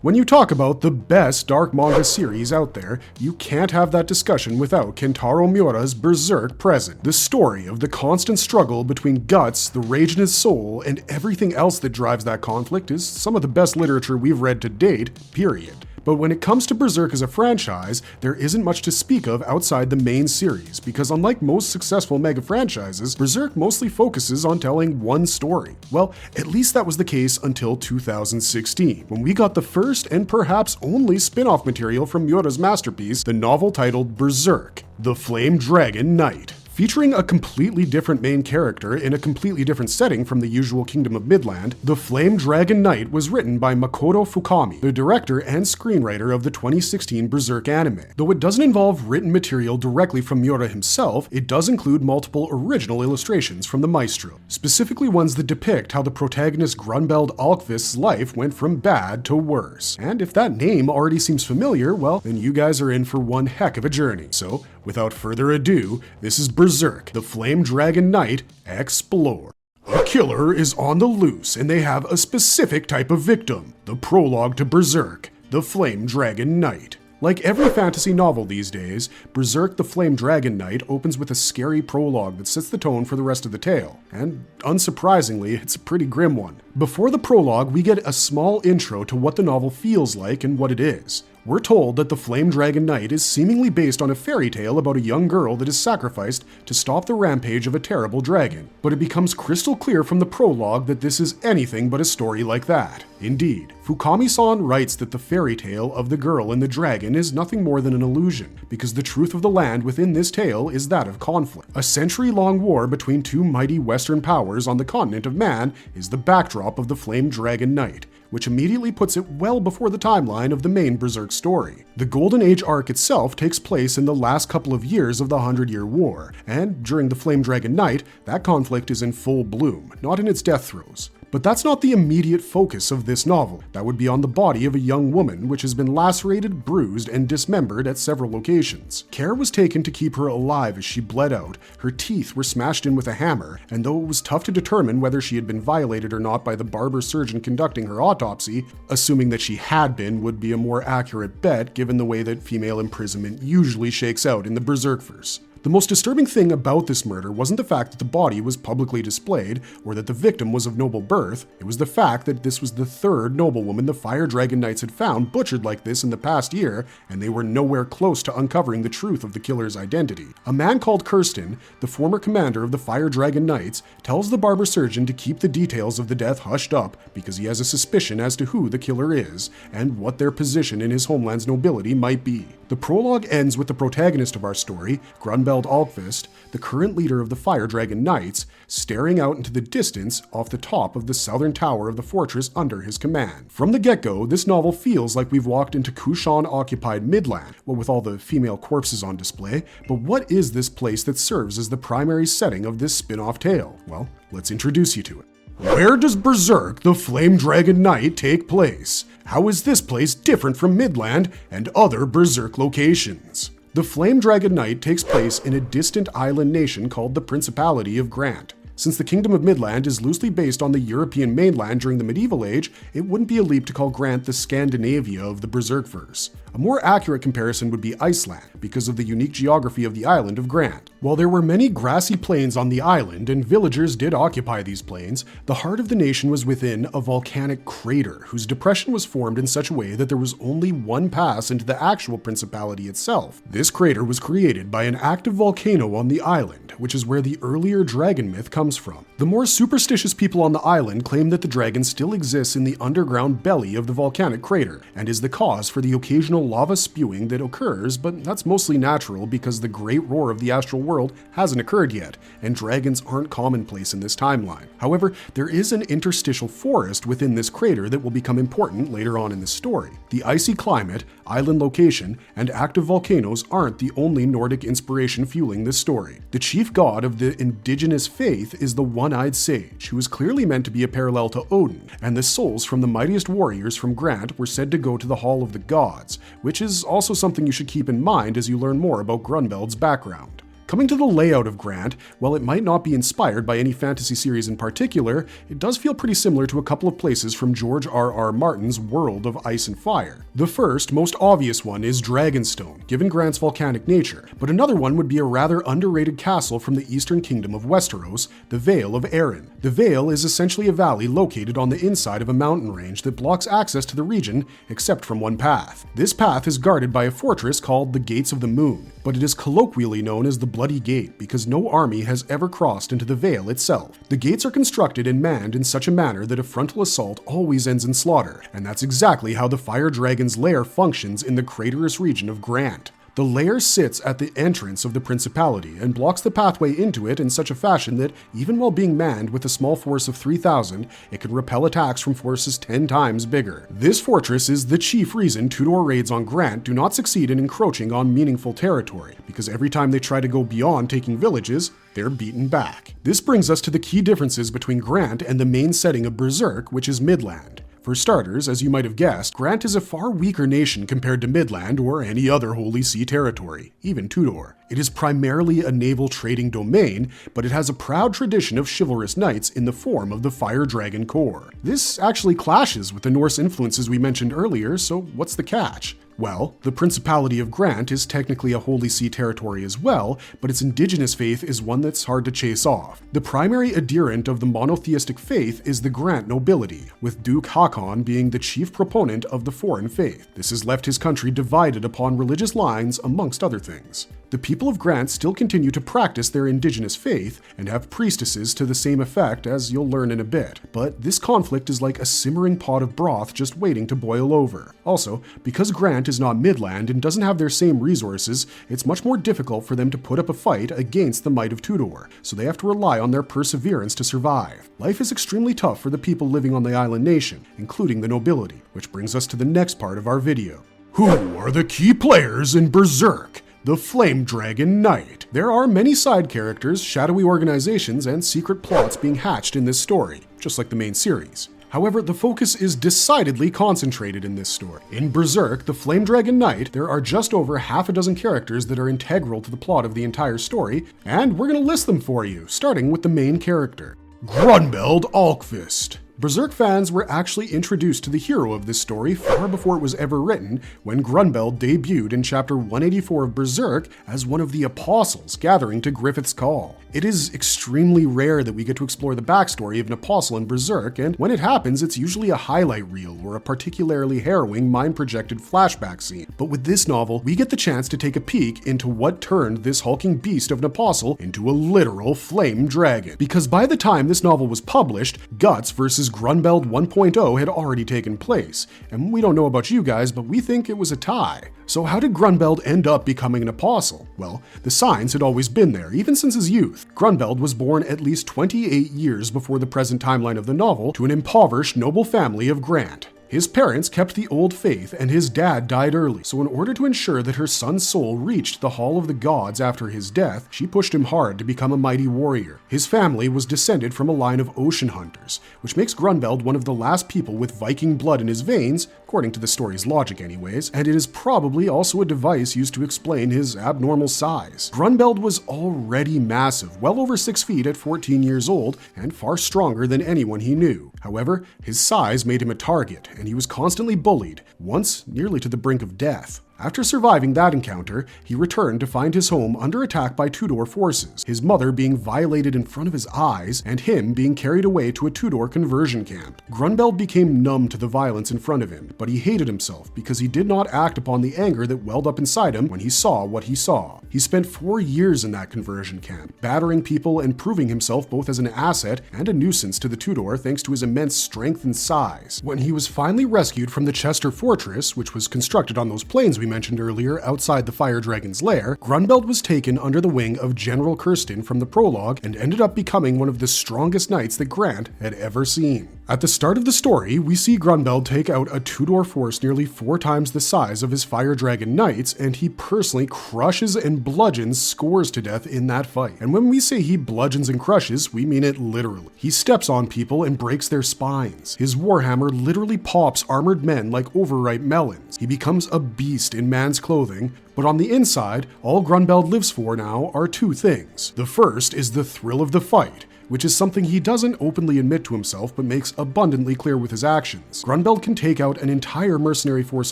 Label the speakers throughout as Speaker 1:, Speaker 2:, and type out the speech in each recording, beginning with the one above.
Speaker 1: When you talk about the best dark manga series out there, you can't have that discussion without Kentaro Miura's Berserk present. The story of the constant struggle between guts, the rage in his soul, and everything else that drives that conflict is some of the best literature we've read to date, period. But when it comes to Berserk as a franchise, there isn't much to speak of outside the main series, because unlike most successful mega franchises, Berserk mostly focuses on telling one story. Well, at least that was the case until 2016, when we got the first and perhaps only spin-off material from Miura's masterpiece, the novel titled Berserk, The Flame Dragon Knight. Featuring a completely different main character in a completely different setting from the usual Kingdom of Midland, The Flame Dragon Knight was written by Makoto Fukami, the director and screenwriter of the 2016 Berserk anime. Though it doesn't involve written material directly from Miura himself, it does include multiple original illustrations from the maestro, specifically ones that depict how the protagonist Grunbeld Alkvist's life went from bad to worse. And if that name already seems familiar, well, then you guys are in for one heck of a journey. So, without further ado, this is Berserk, The Flame Dragon Knight, Explore. A killer is on the loose and they have a specific type of victim. The prologue to Berserk, The Flame Dragon Knight. Like every fantasy novel these days, Berserk the Flame Dragon Knight opens with a scary prologue that sets the tone for the rest of the tale, and unsurprisingly, it's a pretty grim one. Before the prologue, we get a small intro to what the novel feels like and what it is. We're told that the Flame Dragon Knight is seemingly based on a fairy tale about a young girl that is sacrificed to stop the rampage of a terrible dragon, but it becomes crystal clear from the prologue that this is anything but a story like that. Indeed, Fukami-san writes that the fairy tale of the girl and the dragon is nothing more than an illusion, because the truth of the land within this tale is that of conflict. A century-long war between two mighty Western powers on the continent of Man is the backdrop of the Flame Dragon Knight, which immediately puts it well before the timeline of the main Berserk story. The Golden Age arc itself takes place in the last couple of years of the 100-Year War, and during the Flame Dragon Knight, that conflict is in full bloom, not in its death throes. But that's not the immediate focus of this novel. That would be on the body of a young woman which has been lacerated, bruised, and dismembered at several locations. Care was taken to keep her alive as she bled out, her teeth were smashed in with a hammer, and though it was tough to determine whether she had been violated or not by the barber surgeon conducting her autopsy, assuming that she had been would be a more accurate bet given the way that female imprisonment usually shakes out in the Berserkverse. The most disturbing thing about this murder wasn't the fact that the body was publicly displayed or that the victim was of noble birth, it was the fact that this was the third noblewoman the Fire Dragon Knights had found butchered like this in the past year, and they were nowhere close to uncovering the truth of the killer's identity. A man called Kirsten, the former commander of the Fire Dragon Knights, tells the barber surgeon to keep the details of the death hushed up because he has a suspicion as to who the killer is and what their position in his homeland's nobility might be. The prologue ends with the protagonist of our story, Grunbeld Alkvist, the current leader of the Fire Dragon Knights, staring out into the distance off the top of the southern tower of the fortress under his command. From the get-go, this novel feels like we've walked into Kushan-occupied Midland, what with all the female corpses on display, but what is this place that serves as the primary setting of this spin-off tale? Well, let's introduce you to it. Where does Berserk, the Flame Dragon Knight, take place? How is this place different from Midland and other Berserk locations? The Flame Dragon Knight takes place in a distant island nation called the Principality of Grant. Since the Kingdom of Midland is loosely based on the European mainland during the medieval age, it wouldn't be a leap to call Grant the Scandinavia of the Berserkverse. A more accurate comparison would be Iceland, because of the unique geography of the island of Grant. While there were many grassy plains on the island, and villagers did occupy these plains, the heart of the nation was within a volcanic crater, whose depression was formed in such a way that there was only one pass into the actual principality itself. This crater was created by an active volcano on the island, which is where the earlier dragon myth comes from. The more superstitious people on the island claim that the dragon still exists in the underground belly of the volcanic crater, and is the cause for the occasional lava spewing that occurs, but that's mostly natural because the great roar of the astral world hasn't occurred yet, and dragons aren't commonplace in this timeline. However, there is an interstitial forest within this crater that will become important later on in the story. The icy climate, island location, and active volcanoes aren't the only Nordic inspiration fueling this story. The chief god of the indigenous faith is the One-Eyed Sage, who is clearly meant to be a parallel to Odin, and the souls from the mightiest warriors from Grant were said to go to the Hall of the Gods, which is also something you should keep in mind as you learn more about Grunbeld's background. Coming to the layout of Grant, while it might not be inspired by any fantasy series in particular, it does feel pretty similar to a couple of places from George R.R. Martin's World of Ice and Fire. The first, most obvious one is Dragonstone, given Grant's volcanic nature, but another one would be a rather underrated castle from the eastern kingdom of Westeros, the Vale of Arryn. The Vale is essentially a valley located on the inside of a mountain range that blocks access to the region except from one path. This path is guarded by a fortress called the Gates of the Moon, but it is colloquially known as the Bloody Gate because no army has ever crossed into the Vale itself. The gates are constructed and manned in such a manner that a frontal assault always ends in slaughter, and that's exactly how the Fire Dragon's lair functions in the craterous region of Grant. The lair sits at the entrance of the Principality and blocks the pathway into it in such a fashion that, even while being manned with a small force of 3,000, it can repel attacks from forces 10 times bigger. This fortress is the chief reason Tudor raids on Grant do not succeed in encroaching on meaningful territory, because every time they try to go beyond taking villages, they're beaten back. This brings us to the key differences between Grant and the main setting of Berserk, which is Midland. For starters, as you might have guessed, Grant is a far weaker nation compared to Midland or any other Holy See territory, even Tudor. It is primarily a naval trading domain, but it has a proud tradition of chivalrous knights in the form of the Fire Dragon Corps. This actually clashes with the Norse influences we mentioned earlier, so what's the catch? Well, the Principality of Grant is technically a Holy See territory as well, but its indigenous faith is one that's hard to chase off. The primary adherent of the monotheistic faith is the Grant nobility, with Duke Haakon being the chief proponent of the foreign faith. This has left his country divided upon religious lines, amongst other things. The people of Grant still continue to practice their indigenous faith and have priestesses to the same effect, as you'll learn in a bit. But this conflict is like a simmering pot of broth just waiting to boil over. Also, because Grant is not Midland and doesn't have their same resources, it's much more difficult for them to put up a fight against the might of Tudor, so they have to rely on their perseverance to survive. Life is extremely tough for the people living on the island nation, including the nobility, which brings us to the next part of our video. Who are the key players in Berserk? The Flame Dragon Knight. There are many side characters, shadowy organizations, and secret plots being hatched in this story, just like the main series. However, the focus is decidedly concentrated in this story. In Berserk, the Flame Dragon Knight, there are just over half a dozen characters that are integral to the plot of the entire story, and we're going to list them for you, starting with the main character. Grunbeld Alkvist. Berserk fans were actually introduced to the hero of this story far before it was ever written, when Grunbeld debuted in chapter 184 of Berserk as one of the apostles gathering to Griffith's call. It is extremely rare that we get to explore the backstory of an apostle in Berserk, and when it happens, it's usually a highlight reel or a particularly harrowing mind-projected flashback scene. But with this novel, we get the chance to take a peek into what turned this hulking beast of an apostle into a literal flame dragon. Because by the time this novel was published, Guts vs. Grunbeld 1.0 had already taken place, and we don't know about you guys, but we think it was a tie. So how did Grunbeld end up becoming an apostle? Well, the signs had always been there, even since his youth. Grunbeld was born at least 28 years before the present timeline of the novel to an impoverished noble family of Grant. His parents kept the old faith, and his dad died early, so in order to ensure that her son's soul reached the Hall of the Gods after his death, she pushed him hard to become a mighty warrior. His family was descended from a line of ocean hunters, which makes Grunbeld one of the last people with Viking blood in his veins, according to the story's logic anyways, and it is probably also a device used to explain his abnormal size. Grunbeld was already massive, well over 6 feet at 14 years old, and far stronger than anyone he knew. However, his size made him a target, and he was constantly bullied, once nearly to the brink of death. After surviving that encounter, he returned to find his home under attack by Tudor forces, his mother being violated in front of his eyes, and him being carried away to a Tudor conversion camp. Grunbeld became numb to the violence in front of him, but he hated himself because he did not act upon the anger that welled up inside him when he saw what he saw. He spent 4 years in that conversion camp, battering people and proving himself both as an asset and a nuisance to the Tudor thanks to his immense strength and size. When he was finally rescued from the Chester Fortress, which was constructed on those plains we mentioned earlier outside the Fire Dragon's lair, Grunbeld was taken under the wing of General Kirsten from the Prologue and ended up becoming one of the strongest knights that Grant had ever seen. At the start of the story, we see Grunbeld take out a Tudor force nearly 4 times the size of his Fire Dragon knights, and he personally crushes and bludgeons scores to death in that fight. And when we say he bludgeons and crushes, we mean it literally. He steps on people and breaks their spines. His warhammer literally pops armored men like overripe melons. He becomes a beast in man's clothing, but on the inside, all Grunbeld lives for now are two things. The first is the thrill of the fight, which is something he doesn't openly admit to himself but makes abundantly clear with his actions. Grunbeld can take out an entire mercenary force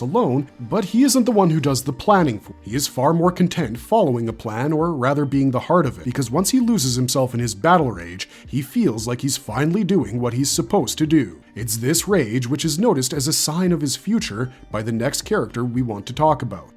Speaker 1: alone, but he isn't the one who does the planning for it. He is far more content following a plan, or rather being the heart of it, because once he loses himself in his battle rage, he feels like he's finally doing what he's supposed to do. It's this rage which is noticed as a sign of his future by the next character we want to talk about.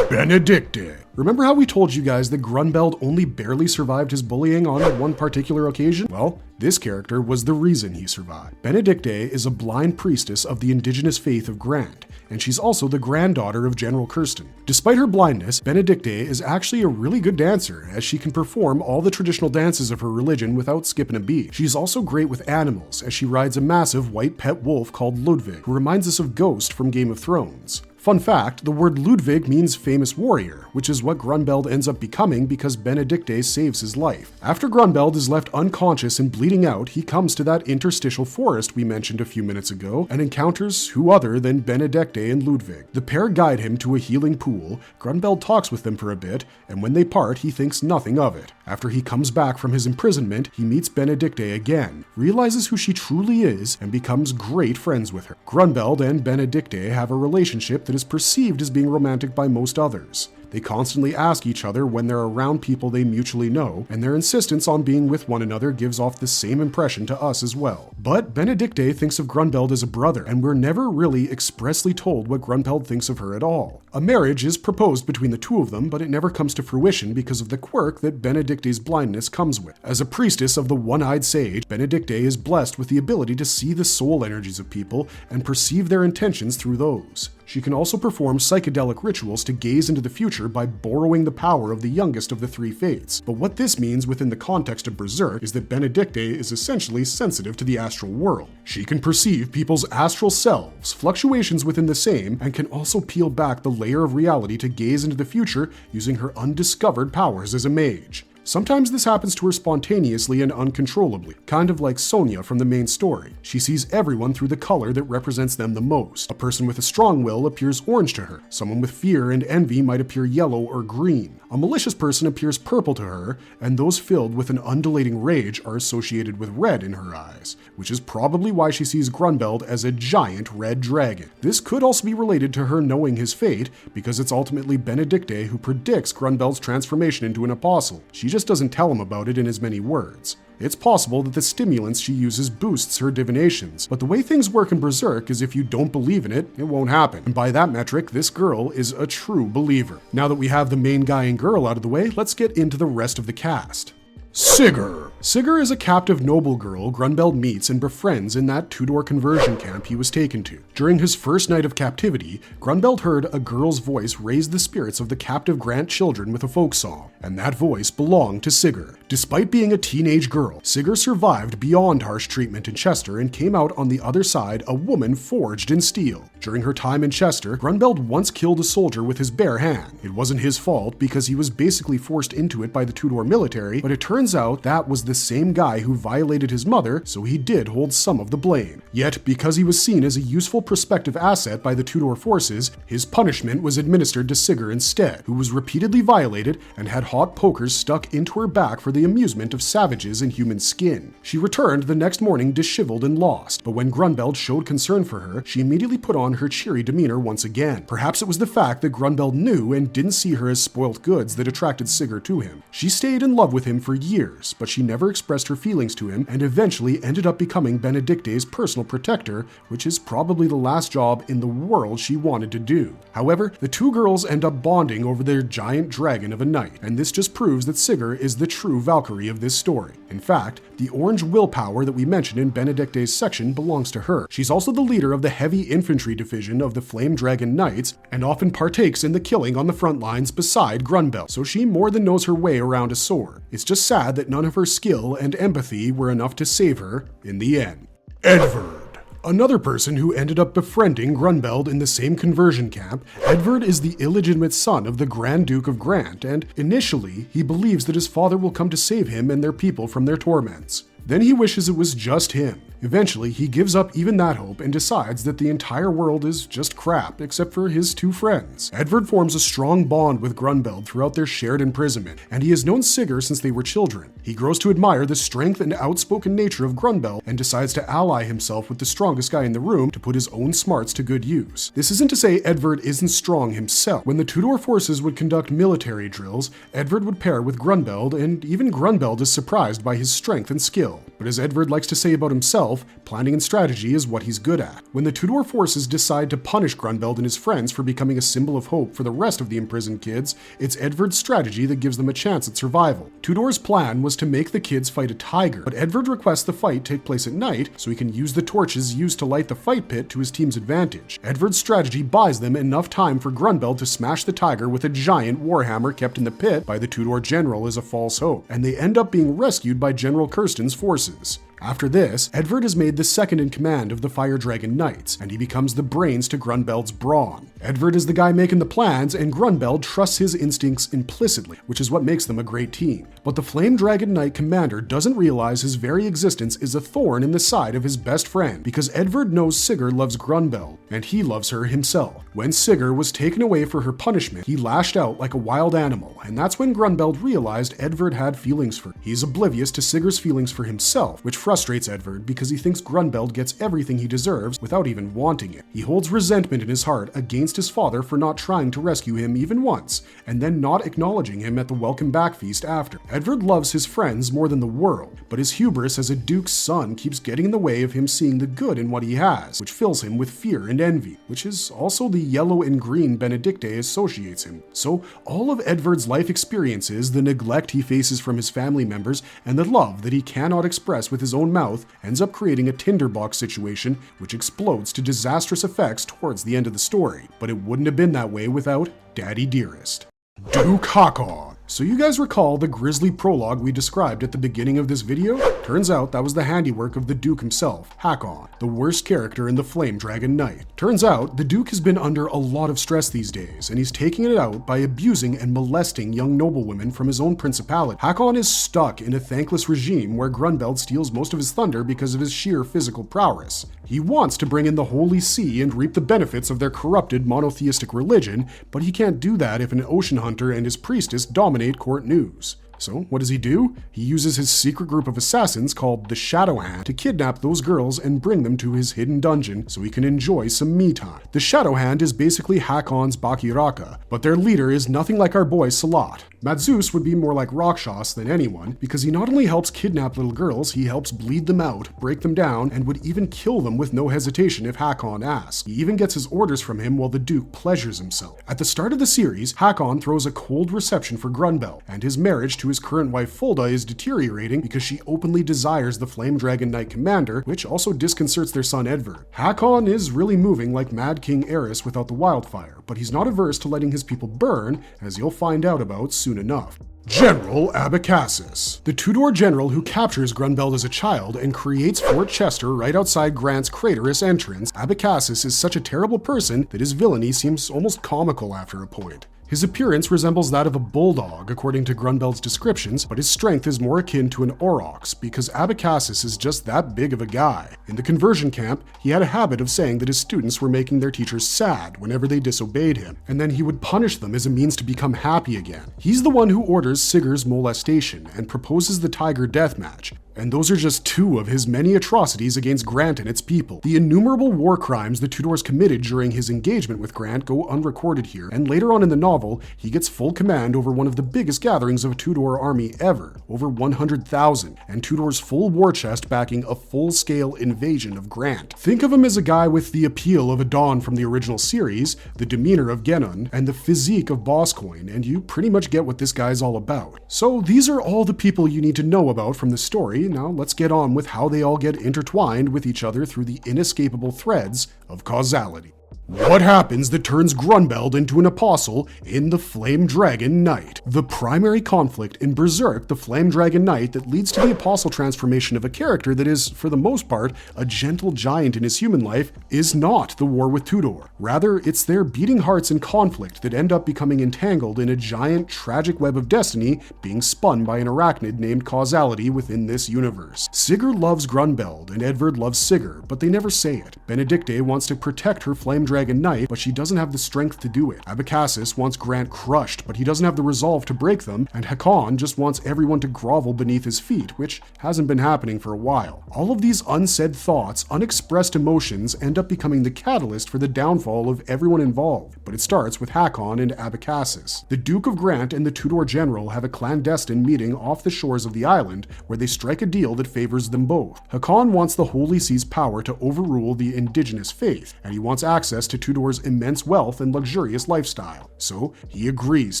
Speaker 1: Benedict. Remember how we told you guys that Grunbeld only barely survived his bullying on one particular occasion? Well, this character was the reason he survived. Benedict is a blind priestess of the indigenous faith of Grant, and she's also the granddaughter of General Kirsten. Despite her blindness, Benedict is actually a really good dancer, as she can perform all the traditional dances of her religion without skipping a beat. She's also great with animals, as she rides a massive white pet wolf called Ludwig, who reminds us of Ghost from Game of Thrones. Fun fact, the word Ludwig means famous warrior, which is what Grunbeld ends up becoming because Benedict saves his life. After Grunbeld is left unconscious and bleeding out, he comes to that interstitial forest we mentioned a few minutes ago and encounters who other than Benedict and Ludwig. The pair guide him to a healing pool, Grunbeld talks with them for a bit, and when they part, he thinks nothing of it. After he comes back from his imprisonment, he meets Benedict again, realizes who she truly is, and becomes great friends with her. Grunbeld and Benedict have a relationship that is perceived as being romantic by most others. They constantly ask each other when they're around people they mutually know, and their insistence on being with one another gives off the same impression to us as well. But Benedict thinks of Grunbeld as a brother, and we're never really expressly told what Grunbeld thinks of her at all. A marriage is proposed between the two of them, but it never comes to fruition because of the quirk that Benedict's blindness comes with. As a priestess of the one-eyed sage, Benedict is blessed with the ability to see the soul energies of people and perceive their intentions through those. She can also perform psychedelic rituals to gaze into the future by borrowing the power of the youngest of the three fates. But what this means within the context of Berserk is that Benedict is essentially sensitive to the astral world. She can perceive people's astral selves, fluctuations within the same, and can also peel back the layer of reality to gaze into the future using her undiscovered powers as a mage. Sometimes this happens to her spontaneously and uncontrollably, kind of like Sonya from the main story. She sees everyone through the color that represents them the most. A person with a strong will appears orange to her. Someone with fear and envy might appear yellow or green. A malicious person appears purple to her, and those filled with an undulating rage are associated with red in her eyes, which is probably why she sees Grunbeld as a giant red dragon. This could also be related to her knowing his fate, because it's ultimately Benedict who predicts Grunbeld's transformation into an apostle. She just doesn't tell him about it in as many words. It's possible that the stimulants she uses boosts her divinations, but the way things work in Berserk is if you don't believe in it, it won't happen. And by that metric, this girl is a true believer. Now that we have the main guy and girl out of the way, let's get into the rest of the cast. Sigurd. Sigurd is a captive noble girl Grunbeld meets and befriends in that two-door conversion camp he was taken to. During his first night of captivity, Grunbeld heard a girl's voice raise the spirits of the captive Grant children with a folk song, and that voice belonged to Sigurd. Despite being a teenage girl, Sigurd survived beyond harsh treatment in Chester and came out on the other side a woman forged in steel. During her time in Chester, Grunbeld once killed a soldier with his bare hand. It wasn't his fault because he was basically forced into it by the Tudor military, but it turns out that was the same guy who violated his mother, so he did hold some of the blame. Yet, because he was seen as a useful prospective asset by the Tudor forces, his punishment was administered to Sigurd instead, who was repeatedly violated and had hot pokers stuck into her back for the amusement of savages in human skin. She returned the next morning disheveled and lost, but when Grunbeld showed concern for her, she immediately put on her cheery demeanor once again. Perhaps it was the fact that Grunbeld knew and didn't see her as spoilt goods that attracted Sigurd to him. She stayed in love with him for years, but she never expressed her feelings to him and eventually ended up becoming Benedict's personal protector, which is probably the last job in the world she wanted to do. However, the two girls end up bonding over their giant dragon of a knight, and this just proves that Sigurd is the true Valkyrie of this story. In fact, the orange willpower that we mentioned in Benedict's section belongs to her. She's also the leader of the heavy infantry division of the Flame Dragon Knights and often partakes in the killing on the front lines beside Grunbeld, so she more than knows her way around a sword. It's just sad that none of her skill and empathy were enough to save her in the end. Edvard. Another person who ended up befriending Grunbeld in the same conversion camp, Edvard is the illegitimate son of the Grand Duke of Grant, and initially, he believes that his father will come to save him and their people from their torments. Then he wishes it was just him. Eventually, he gives up even that hope and decides that the entire world is just crap, except for his two friends. Edvard forms a strong bond with Grunbeld throughout their shared imprisonment, and he has known Sigurd since they were children. He grows to admire the strength and outspoken nature of Grunbeld and decides to ally himself with the strongest guy in the room to put his own smarts to good use. This isn't to say Edvard isn't strong himself. When the Tudor forces would conduct military drills, Edvard would pair with Grunbeld, and even Grunbeld is surprised by his strength and skill. But as Edvard likes to say about himself, planning and strategy is what he's good at. When the Tudor forces decide to punish Grunbeld and his friends for becoming a symbol of hope for the rest of the imprisoned kids, it's Edvard's strategy that gives them a chance at survival. Tudor's plan was to make the kids fight a tiger, but Edvard requests the fight take place at night so he can use the torches used to light the fight pit to his team's advantage. Edvard's strategy buys them enough time for Grunbeld to smash the tiger with a giant warhammer kept in the pit by the Tudor general as a false hope, and they end up being rescued by General Kirsten's forces. After this, Edvard is made the second in command of the Fire Dragon Knights, and he becomes the brains to Grunbeld's brawn. Edvard is the guy making the plans, and Grunbeld trusts his instincts implicitly, which is what makes them a great team. But the Flame Dragon Knight commander doesn't realize his very existence is a thorn in the side of his best friend, because Edvard knows Sigurd loves Grunbeld, and he loves her himself. When Sigurd was taken away for her punishment, he lashed out like a wild animal, and that's when Grunbeld realized Edvard had feelings for her. He's oblivious to Sigurd's feelings for himself, which frustrates Edvard because he thinks Grunbeld gets everything he deserves without even wanting it. He holds resentment in his heart against his father for not trying to rescue him even once, and then not acknowledging him at the welcome back feast after. Edvard loves his friends more than the world, but his hubris as a duke's son keeps getting in the way of him seeing the good in what he has, which fills him with fear and envy, which is also the yellow and green Benedict associates him. So all of Edvard's life experiences, the neglect he faces from his family members, and the love that he cannot express with his own mouth ends up creating a tinderbox situation which explodes to disastrous effects towards the end of the story. But it wouldn't have been that way without Daddy Dearest. Duke Haakon. So you guys recall the grisly prologue we described at the beginning of this video? Turns out that was the handiwork of the Duke himself, Haakon, the worst character in the Flame Dragon Knight. Turns out the Duke has been under a lot of stress these days, and he's taking it out by abusing and molesting young noblewomen from his own principality. Haakon is stuck in a thankless regime where Grunbeld steals most of his thunder because of his sheer physical prowess. He wants to bring in the Holy See and reap the benefits of their corrupted monotheistic religion, but he can't do that if an ocean hunter and his priestess dominate court news. So what does he do? He uses his secret group of assassins called the Shadow Hand to kidnap those girls and bring them to his hidden dungeon so he can enjoy some me time. The Shadow Hand is basically Haakon's Bakiraka, but their leader is nothing like our boy Salat. Madzeus would be more like Rakshas than anyone, because he not only helps kidnap little girls, he helps bleed them out, break them down, and would even kill them with no hesitation if Haakon asks. He even gets his orders from him while the Duke pleasures himself. At the start of the series, Haakon throws a cold reception for Grunbeld, and his marriage to his current wife Fulda is deteriorating because she openly desires the Flame Dragon Knight commander, which also disconcerts their son Edvard. Haakon is really moving like Mad King Eris without the wildfire, but he's not averse to letting his people burn, as you'll find out about soon enough. General Abacus, the Tudor general who captures Grunbeld as a child and creates Fort Chester right outside Grant's Craterous entrance. Abacus is such a terrible person that his villainy seems almost comical after a point. His appearance resembles that of a bulldog, according to Grunbeld's descriptions, but his strength is more akin to an aurochs, because Abacus is just that big of a guy. In the conversion camp, he had a habit of saying that his students were making their teachers sad whenever they disobeyed him, and then he would punish them as a means to become happy again. He's the one who orders Sigurd's molestation and proposes the tiger death match. And those are just two of his many atrocities against Grant and its people. The innumerable war crimes the Tudors committed during his engagement with Grant go unrecorded here, and later on in the novel, he gets full command over one of the biggest gatherings of a Tudor army ever, over 100,000, and Tudor's full war chest backing a full-scale invasion of Grant. Think of him as a guy with the appeal of a Dawn from the original series, the demeanor of Gennon, and the physique of Boscoin, and you pretty much get what this guy's all about. So these are all the people you need to know about from the story. Now let's get on with how they all get intertwined with each other through the inescapable threads of causality. What happens that turns Grunbeld into an apostle in The Flame Dragon Knight? The primary conflict in Berserk, the Flame Dragon Knight, that leads to the apostle transformation of a character that is, for the most part, a gentle giant in his human life, is not the war with Tudor. Rather, it's their beating hearts in conflict that end up becoming entangled in a giant, tragic web of destiny being spun by an arachnid named Causality within this universe. Sigurd loves Grunbeld, and Edvard loves Sigurd, but they never say it. Benedicte wants to protect her Flame Dragon Knight, but she doesn't have the strength to do it. Abacus wants Grant crushed, but he doesn't have the resolve to break them, and Haakon just wants everyone to grovel beneath his feet, which hasn't been happening for a while. All of these unsaid thoughts, unexpressed emotions, end up becoming the catalyst for the downfall of everyone involved, but it starts with Haakon and Abacus. The Duke of Grant and the Tudor general have a clandestine meeting off the shores of the island, where they strike a deal that favors them both. Haakon wants the Holy See's power to overrule the indigenous faith, and he wants access to Tudor's immense wealth and luxurious lifestyle. So he agrees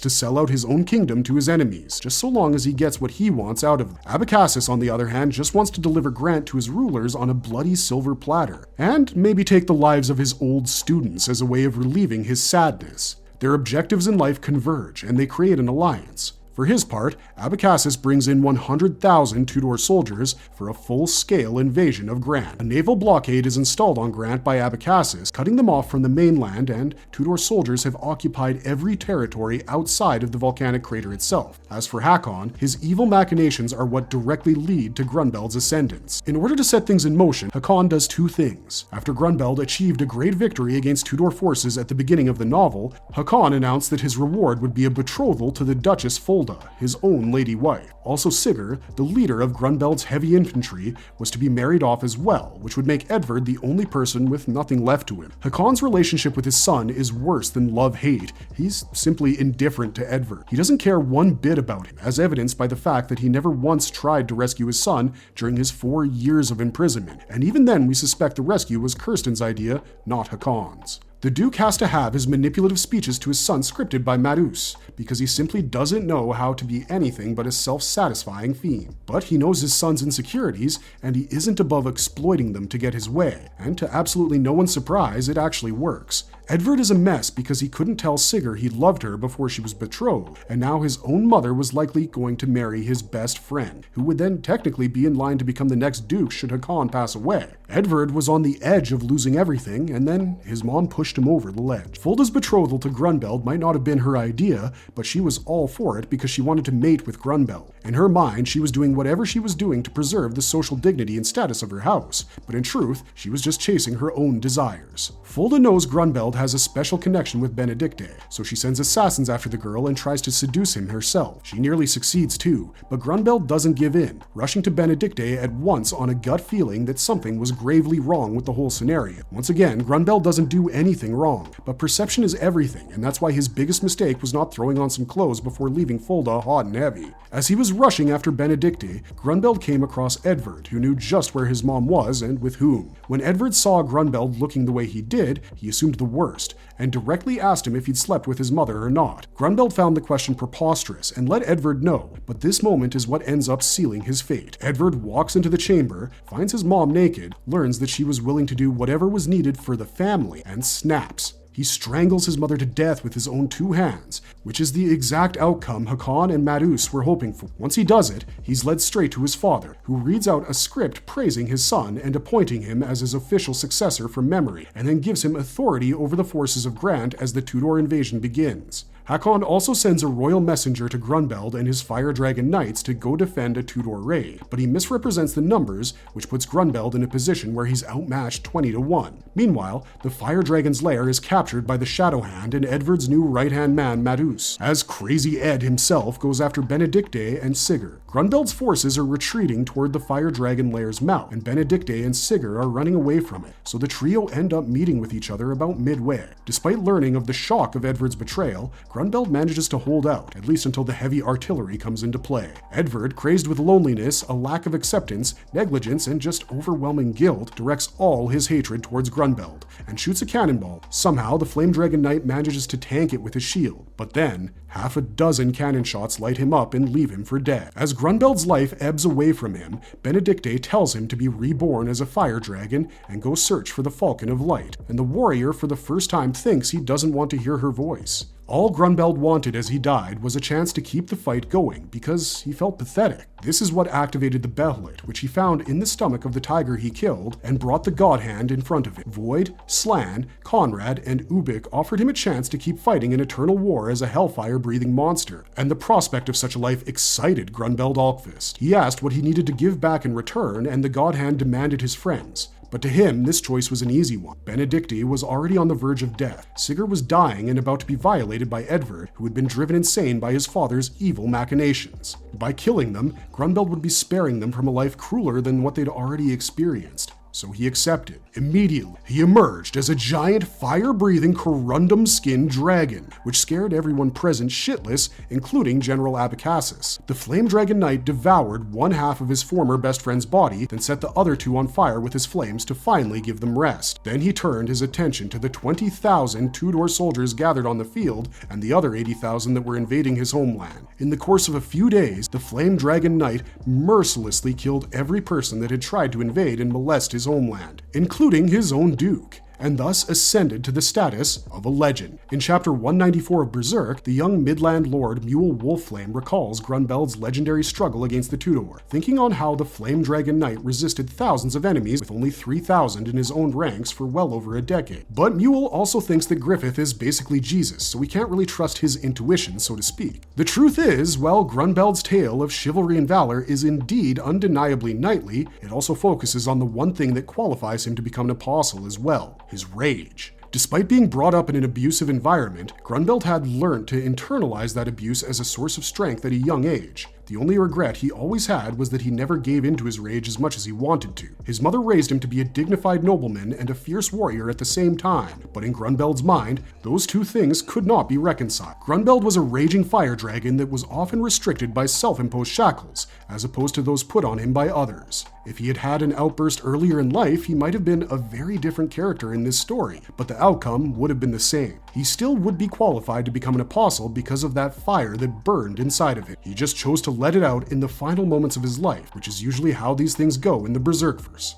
Speaker 1: to sell out his own kingdom to his enemies, just so long as he gets what he wants out of them. Abacus, on the other hand, just wants to deliver Grant to his rulers on a bloody silver platter, and maybe take the lives of his old students as a way of relieving his sadness. Their objectives in life converge, and they create an alliance. For his part, Abacus brings in 100,000 Tudor soldiers for a full-scale invasion of Grant. A naval blockade is installed on Grant by Abacus, cutting them off from the mainland, and Tudor soldiers have occupied every territory outside of the volcanic crater itself. As for Haakon, his evil machinations are what directly lead to Grunbeld's ascendance. In order to set things in motion, Haakon does two things. After Grunbeld achieved a great victory against Tudor forces at the beginning of the novel, Haakon announced that his reward would be a betrothal to the Duchess Fulda, his own lady wife. Also, Sigurd, the leader of Grunbeld's heavy infantry, was to be married off as well, which would make Edvard the only person with nothing left to him. Haakon's relationship with his son is worse than love-hate. He's simply indifferent to Edvard. He doesn't care one bit about him, as evidenced by the fact that he never once tried to rescue his son during his 4 years of imprisonment, and even then we suspect the rescue was Kirsten's idea, not Haakon's. The Duke has to have his manipulative speeches to his son scripted by Madus, because he simply doesn't know how to be anything but a self-satisfying fiend. But he knows his son's insecurities, and he isn't above exploiting them to get his way, and to absolutely no one's surprise, it actually works. Edvard is a mess because he couldn't tell Sigurd he loved her before she was betrothed, and now his own mother was likely going to marry his best friend, who would then technically be in line to become the next Duke should Haakon pass away. Edvard was on the edge of losing everything, and then his mom pushed him over the ledge. Fulda's betrothal to Grunbeld might not have been her idea, but she was all for it because she wanted to mate with Grunbeld. In her mind, she was doing whatever she was doing to preserve the social dignity and status of her house, but in truth, she was just chasing her own desires. Fulda knows Grunbeld has a special connection with Benedicte, so she sends assassins after the girl and tries to seduce him herself. She nearly succeeds too, but Grunbeld doesn't give in, rushing to Benedicte at once on a gut feeling that something was gravely wrong with the whole scenario. Once again, Grunbeld doesn't do anything wrong, but perception is everything, and that's why his biggest mistake was not throwing on some clothes before leaving Fulda hot and heavy. As he was rushing after Benedicte, Grunbeld came across Edvard, who knew just where his mom was and with whom. When Edvard saw Grunbeld looking the way he did, he assumed the worst, and directly asked him if he'd slept with his mother or not. Grunbeld found the question preposterous and let Edvard know, but this moment is what ends up sealing his fate. Edvard walks into the chamber, finds his mom naked, learns that she was willing to do whatever was needed for the family, and snaps. He strangles his mother to death with his own 2 hands, which is the exact outcome Haakon and Madus were hoping for. Once he does it, he's led straight to his father, who reads out a script praising his son and appointing him as his official successor from memory, and then gives him authority over the forces of Grant as the Tudor invasion begins. Haakon also sends a royal messenger to Grunbeld and his Fire Dragon Knights to go defend a Tudor raid, but he misrepresents the numbers, which puts Grunbeld in a position where he's outmatched 20-1. Meanwhile, the Fire Dragon's lair is captured by the Shadow Hand and Edvard's new right-hand man Madus, as Crazy Ed himself goes after Benedicte and Sigurd. Grunbeld's forces are retreating toward the Fire Dragon lair's mouth, and Benedicte and Sigurd are running away from it, so the trio end up meeting with each other about midway. Despite learning of the shock of Edvard's betrayal, Grunbeld manages to hold out, at least until the heavy artillery comes into play. Edvard, crazed with loneliness, a lack of acceptance, negligence, and just overwhelming guilt, directs all his hatred towards Grunbeld and shoots a cannonball. Somehow, the Flame Dragon Knight manages to tank it with his shield, but then half a dozen cannon shots light him up and leave him for dead. As Grunbeld's life ebbs away from him, Benedict tells him to be reborn as a fire dragon and go search for the Falcon of Light, and the warrior for the first time thinks he doesn't want to hear her voice. All Grunbeld wanted as he died was a chance to keep the fight going, because he felt pathetic. This is what activated the Behelit, which he found in the stomach of the tiger he killed, and brought the God Hand in front of him. Void, Slan, Conrad, and Ubik offered him a chance to keep fighting an eternal war as a hellfire-breathing monster, and the prospect of such a life excited Grunbeld Alkvist. He asked what he needed to give back in return, and the God Hand demanded his friends. But to him, this choice was an easy one. Benedict was already on the verge of death. Sigurd was dying and about to be violated by Edvard, who had been driven insane by his father's evil machinations. By killing them, Grunbeld would be sparing them from a life crueler than what they'd already experienced. So he accepted. Immediately, he emerged as a giant fire-breathing corundum-skinned dragon, which scared everyone present shitless, including General Abacus. The Flame Dragon Knight devoured one half of his former best friend's body, then set the other two on fire with his flames to finally give them rest. Then he turned his attention to the 20,000 Tudor soldiers gathered on the field and the other 80,000 that were invading his homeland. In the course of a few days, the Flame Dragon Knight mercilessly killed every person that had tried to invade and molest his homeland, including his own duke, and thus ascended to the status of a legend. In chapter 194 of Berserk, the young Midland Lord Mule Wolfflame recalls Grunbeld's legendary struggle against the Tudor, thinking on how the Flame Dragon Knight resisted thousands of enemies with only 3,000 in his own ranks for well over a decade. But Mule also thinks that Griffith is basically Jesus, so we can't really trust his intuition, so to speak. The truth is, while Grunbeld's tale of chivalry and valor is indeed undeniably knightly, it also focuses on the one thing that qualifies him to become an apostle as well: his rage. Despite being brought up in an abusive environment, Grunbeld had learned to internalize that abuse as a source of strength at a young age. The only regret he always had was that he never gave in to his rage as much as he wanted to. His mother raised him to be a dignified nobleman and a fierce warrior at the same time, but in Grunbeld's mind, those two things could not be reconciled. Grunbeld was a raging fire dragon that was often restricted by self-imposed shackles, as opposed to those put on him by others. If he had had an outburst earlier in life, he might have been a very different character in this story, but the outcome would have been the same. He still would be qualified to become an apostle because of that fire that burned inside of him. He just chose to let it out in the final moments of his life, which is usually how these things go in the Berserkverse.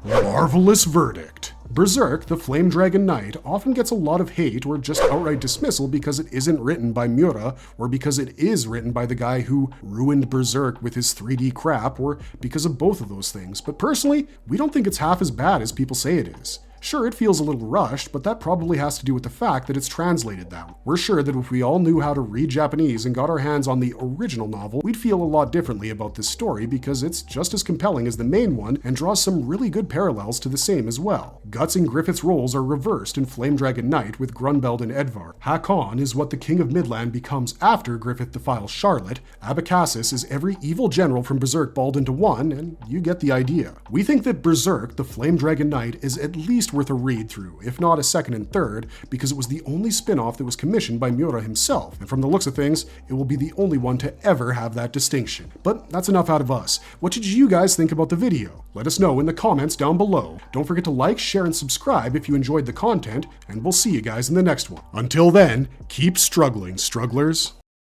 Speaker 1: Marvelous verdict. Berserk, the Flame Dragon Knight, often gets a lot of hate or just outright dismissal because it isn't written by Miura, or because it is written by the guy who ruined Berserk with his 3D crap, or because of both of those things. But personally, we don't think it's half as bad as people say it is. Sure, it feels a little rushed, but that probably has to do with the fact that it's translated that way. We're sure that if we all knew how to read Japanese and got our hands on the original novel, we'd feel a lot differently about this story because it's just as compelling as the main one and draws some really good parallels to the same as well. Guts and Griffith's roles are reversed in Flame Dragon Knight with Grunbeld and Edvard. Haakon is what the King of Midland becomes after Griffith defiles Charlotte. Abacus is every evil general from Berserk balled into one, and you get the idea. We think that Berserk, the Flame Dragon Knight, is at least worth a read through, if not a second and third, because it was the only spin-off that was commissioned by Miura himself, and from the looks of things, it will be the only one to ever have that distinction. But that's enough out of us. What did you guys think about the video? Let us know in the comments down below. Don't forget to like, share, and subscribe if you enjoyed the content, and we'll see you guys in the next one. Until then, keep struggling, strugglers.